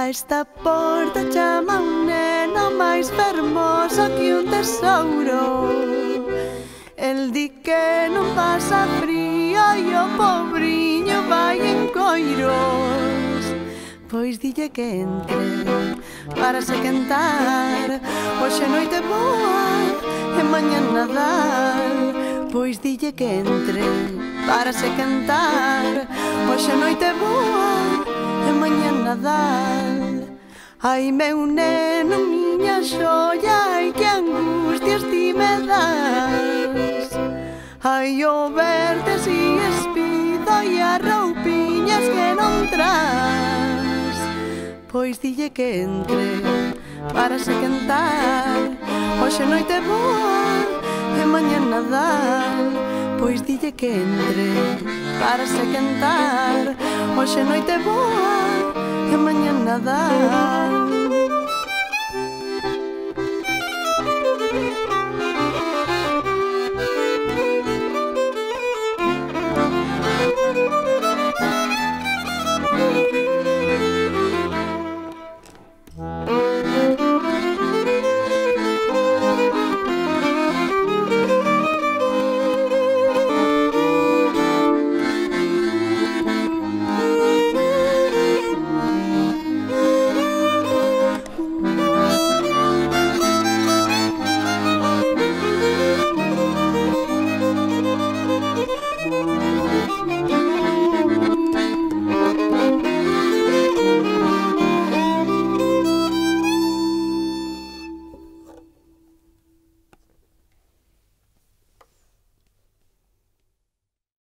A esta porta chama un neno máis fermoso que un tesouro. El di que non pasa frío e o pobriño vai en coiros. Pois dille que entre para se quentar. Hoxe noite boa e mañá Nadal. Pois dille que entre para se cantar. Hoxe noite boa e mañá Nadal. Ai meu neno, miña xoia, ai que angustias ti me das. Ai o verte si espido e as roupiñas que non tras. Pois dille que entre para se cantar. Hoxe noite boa e mañá Nadal. Pois dille que entre para se cantar. Hoxe noite boa e mañá Nadal.